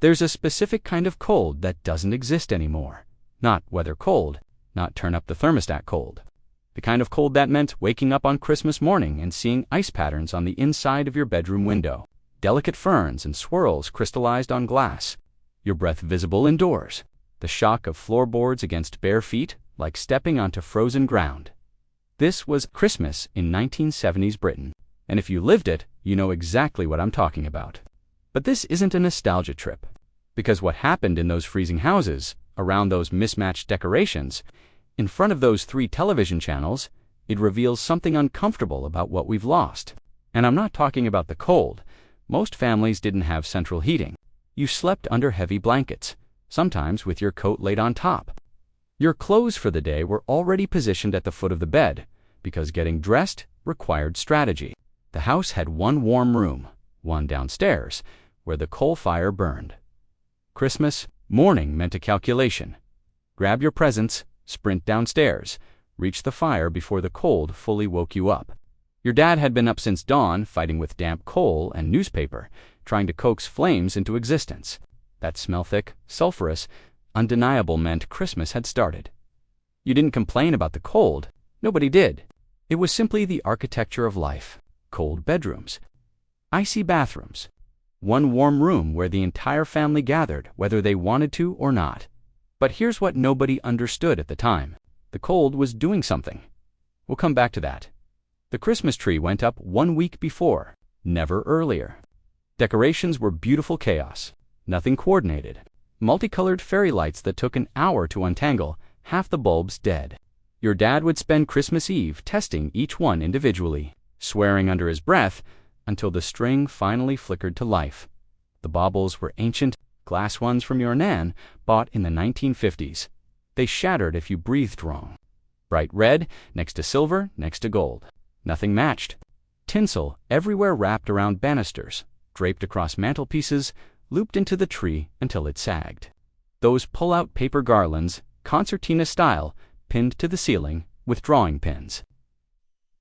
There's a specific kind of cold that doesn't exist anymore. Not weather cold, not turn up the thermostat cold. The kind of cold that meant waking up on Christmas morning and seeing ice patterns on the inside of your bedroom window, delicate ferns and swirls crystallized on glass, your breath visible indoors, the shock of floorboards against bare feet like stepping onto frozen ground. This was Christmas in 1970s Britain, and if you lived it, you know exactly what I'm talking about. But this isn't a nostalgia trip, because what happened in those freezing houses, around those mismatched decorations, in front of those 3 television channels, it reveals something uncomfortable about what we've lost. And I'm not talking about the cold. Most families didn't have central heating. You slept under heavy blankets, sometimes with your coat laid on top. Your clothes for the day were already positioned at the foot of the bed, because getting dressed required strategy. The house had one warm room, one downstairs, where the coal fire burned. Christmas morning meant a calculation. Grab your presents, sprint downstairs, reach the fire before the cold fully woke you up. Your dad had been up since dawn, fighting with damp coal and newspaper, trying to coax flames into existence. That smell-thick, sulfurous, undeniable meant Christmas had started. You didn't complain about the cold. Nobody did. It was simply the architecture of life. Cold bedrooms, icy bathrooms, one warm room where the entire family gathered, whether they wanted to or not. But here's what nobody understood at the time. The cold was doing something. We'll come back to that. The Christmas tree went up 1 week before, never earlier. Decorations were beautiful chaos, nothing coordinated. Multicolored fairy lights that took an hour to untangle, half the bulbs dead. Your dad would spend Christmas Eve testing each one individually, swearing under his breath until the string finally flickered to life. The baubles were ancient, glass ones from your nan, bought in the 1950s. They shattered if you breathed wrong. Bright red, next to silver, next to gold. Nothing matched. Tinsel everywhere wrapped around banisters, draped across mantelpieces, looped into the tree until it sagged. Those pull-out paper garlands, concertina style, pinned to the ceiling with drawing pins.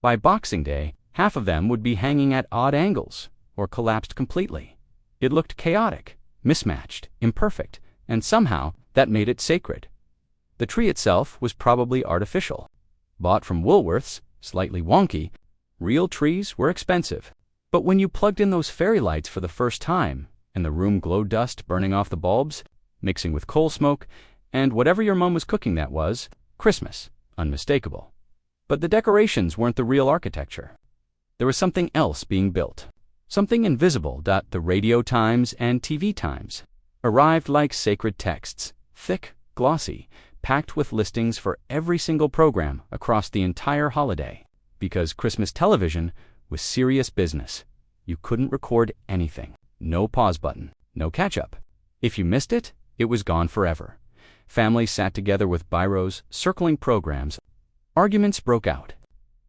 By Boxing Day, half of them would be hanging at odd angles or collapsed completely. It looked chaotic, mismatched, imperfect, and somehow that made it sacred. The tree itself was probably artificial. Bought from Woolworths, slightly wonky, real trees were expensive. But when you plugged in those fairy lights for the first time, and the room glowed dust burning off the bulbs, mixing with coal smoke, and whatever your mom was cooking, that was Christmas, unmistakable. But the decorations weren't the real architecture. There was something else being built. Something invisible that the radio times and TV times arrived like sacred texts, thick, glossy, packed with listings for every single program across the entire holiday. Because Christmas television was serious business. You couldn't record anything. No pause button, no catch-up. If you missed it, it was gone forever. Families sat together with biros, circling programs. Arguments broke out.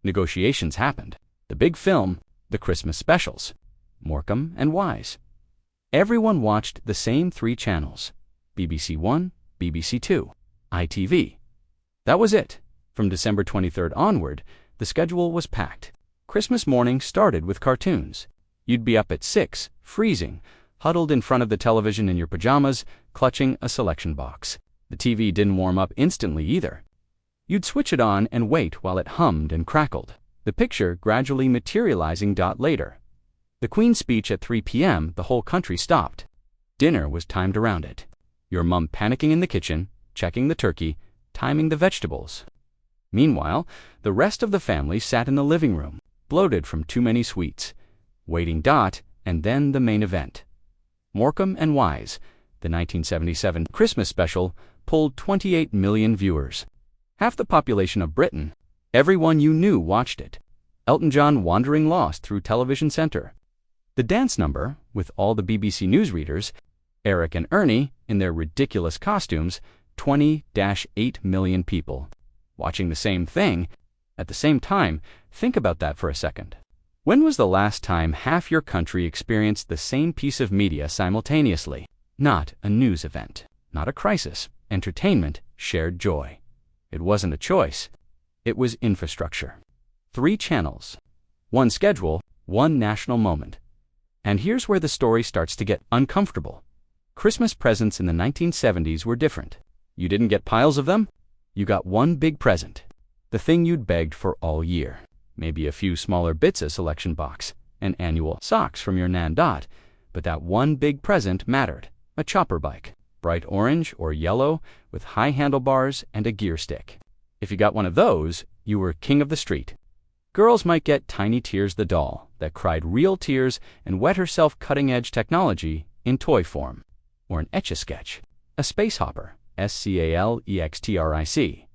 Negotiations happened. The big film, the Christmas specials, Morecambe and Wise. Everyone watched the same 3 channels, BBC One, BBC Two, ITV. That was it. From December 23rd onward, the schedule was packed. Christmas morning started with cartoons. You'd be up at 6, freezing, huddled in front of the television in your pajamas, clutching a selection box. The TV didn't warm up instantly either. You'd switch it on and wait while it hummed and crackled, the picture gradually materializing later. The Queen's speech at 3 p.m., the whole country stopped. Dinner was timed around it. Your mum panicking in the kitchen, checking the turkey, timing the vegetables. Meanwhile, the rest of the family sat in the living room, bloated from too many sweets, waiting and then the main event. Morecambe and Wise, the 1977 Christmas special, pulled 28 million viewers. Half the population of Britain. Everyone you knew watched it. Elton John wandering lost through Television Centre. The dance number, with all the BBC newsreaders, Eric and Ernie, in their ridiculous costumes, 20-8 million people. Watching the same thing, at the same time. Think about that for a second. When was the last time half your country experienced the same piece of media simultaneously? Not a news event, not a crisis, entertainment, shared joy. It wasn't a choice. It was infrastructure. 3 channels, 1 schedule, 1 national moment. And here's where the story starts to get uncomfortable. Christmas presents in the 1970s were different. You didn't get piles of them. You got one big present. The thing you'd begged for all year. Maybe a few smaller bits of selection box, and annual socks from your Nan Dot, but that one big present mattered. A chopper bike, bright orange or yellow, with high handlebars and a gear stick. If you got one of those, you were king of the street. Girls might get Tiny Tears the doll that cried real tears and wet herself cutting-edge technology in toy form. Or an Etch-a-Sketch, a space hopper, SCALEXTRIC.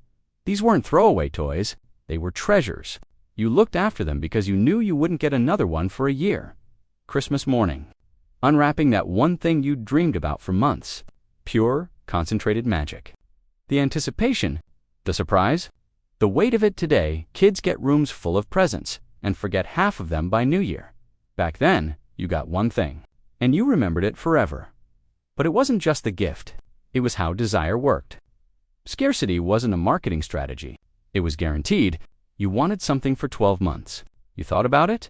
These weren't throwaway toys, they were treasures. You looked after them because you knew you wouldn't get another one for a year. Christmas morning. Unwrapping that one thing you'd dreamed about for months. Pure, concentrated magic. The anticipation, the surprise. The weight of it today, kids get rooms full of presents and forget half of them by New Year. Back then, you got one thing, and you remembered it forever. But it wasn't just the gift, it was how desire worked. Scarcity wasn't a marketing strategy. It was guaranteed. You wanted something for 12 months. You thought about it,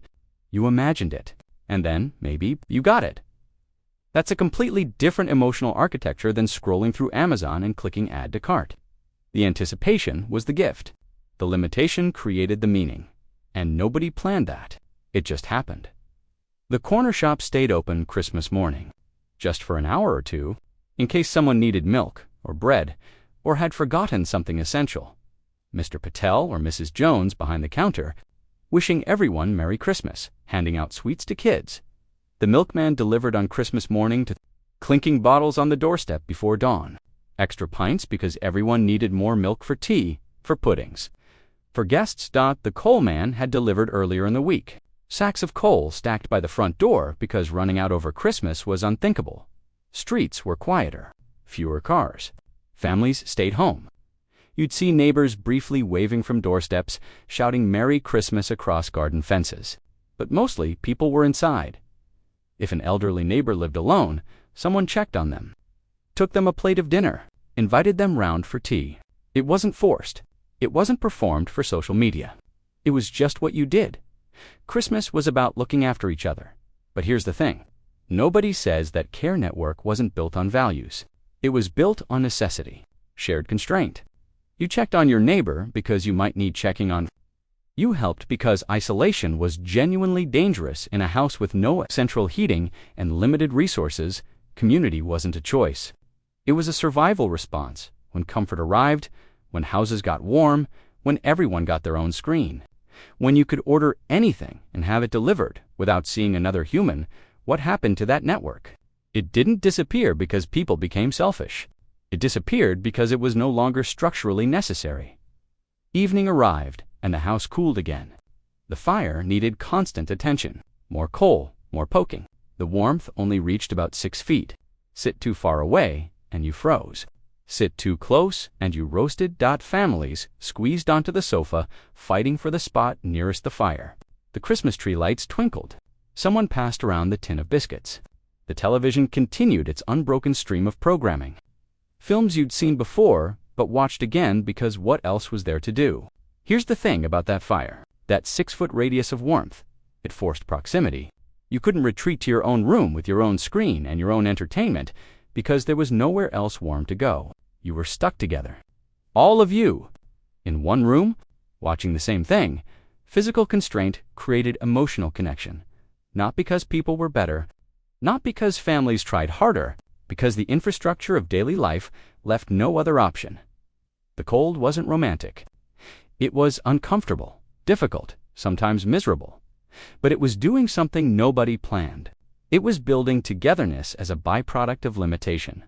you imagined it, and then, maybe, you got it. That's a completely different emotional architecture than scrolling through Amazon and clicking add to cart. The anticipation was the gift. The limitation created the meaning. And nobody planned that. It just happened. The corner shop stayed open Christmas morning, just for an hour or two, in case someone needed milk or bread or had forgotten something essential. Mr. Patel or Mrs. Jones behind the counter, wishing everyone Merry Christmas, handing out sweets to kids. The milkman delivered on Christmas morning to clinking bottles on the doorstep before dawn. Extra pints because everyone needed more milk for tea, for puddings. For guests, the coal man had delivered earlier in the week. Sacks of coal stacked by the front door because running out over Christmas was unthinkable. Streets were quieter, fewer cars. Families stayed home. You'd see neighbors briefly waving from doorsteps, shouting Merry Christmas across garden fences. But mostly, people were inside. If an elderly neighbor lived alone, someone checked on them, took them a plate of dinner, invited them round for tea. It wasn't forced. It wasn't performed for social media. It was just what you did. Christmas was about looking after each other. But here's the thing. Nobody says that Care Network wasn't built on values. It was built on necessity, shared constraint. You checked on your neighbor because you might need checking on. You helped because isolation was genuinely dangerous in a house with no central heating and limited resources. Community wasn't a choice. It was a survival response when comfort arrived, when houses got warm, when everyone got their own screen. When you could order anything and have it delivered without seeing another human. What happened to that network? It didn't disappear because people became selfish. It disappeared because it was no longer structurally necessary. Evening arrived, and the house cooled again. The fire needed constant attention. More coal, more poking. The warmth only reached about 6 feet. Sit too far away, and you froze. Sit too close, and you roasted. Families squeezed onto the sofa, fighting for the spot nearest the fire. The Christmas tree lights twinkled. Someone passed around the tin of biscuits. The television continued its unbroken stream of programming. Films you'd seen before, but watched again because what else was there to do? Here's the thing about that fire. That 6-foot radius of warmth. It forced proximity. You couldn't retreat to your own room with your own screen and your own entertainment because there was nowhere else warm to go. You were stuck together. All of you. In one room, watching the same thing. Physical constraint created emotional connection. Not because people were better. Not because families tried harder. Because the infrastructure of daily life left no other option. The cold wasn't romantic. It was uncomfortable, difficult, sometimes miserable. But it was doing something nobody planned. It was building togetherness as a byproduct of limitation.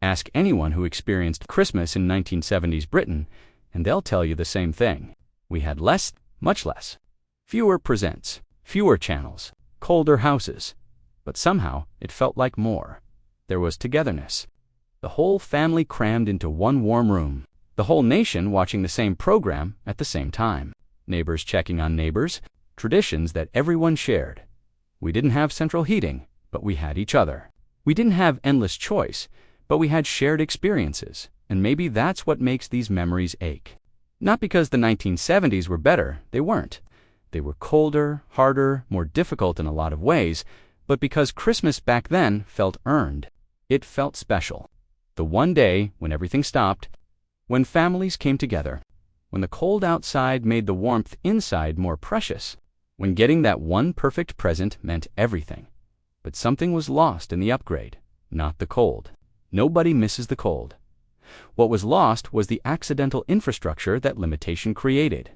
Ask anyone who experienced Christmas in 1970s Britain, and they'll tell you the same thing. We had less, much less. Fewer presents, fewer channels, colder houses. But somehow it felt like more. There was togetherness. The whole family crammed into one warm room. The whole nation watching the same program at the same time. Neighbors checking on neighbors. Traditions that everyone shared. We didn't have central heating, but we had each other. We didn't have endless choice, but we had shared experiences. And maybe that's what makes these memories ache. Not because the 1970s were better, they weren't. They were colder, harder, more difficult in a lot of ways, but because Christmas back then felt earned. It felt special. The one day when everything stopped, when families came together, when the cold outside made the warmth inside more precious, when getting that one perfect present meant everything. But something was lost in the upgrade, not the cold. Nobody misses the cold. What was lost was the accidental infrastructure that limitation created.